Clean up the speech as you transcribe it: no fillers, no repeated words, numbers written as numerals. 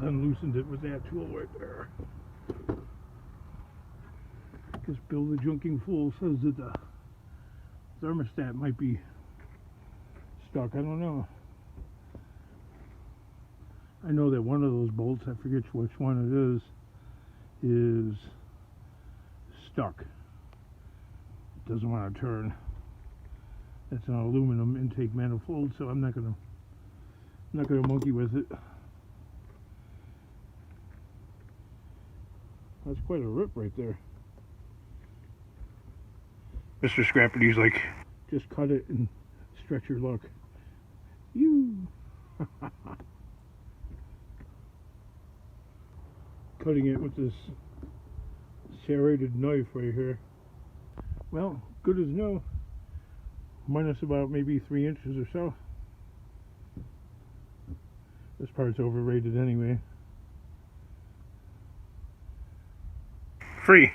unloosened it with that tool right there. Guess Bill the Junking Fool says that the thermostat might be stuck. I don't know. I know that one of those bolts, I forget which one it is stuck. It doesn't want to turn. That's an aluminum intake manifold, so I'm not gonna monkey with it. That's quite a rip right there. Mr. Scrappity's like, just cut it and stretch your luck. You. Cutting it with this serrated knife right here. Well, good as new. Minus about maybe 3 inches or so. This part's overrated anyway. Free.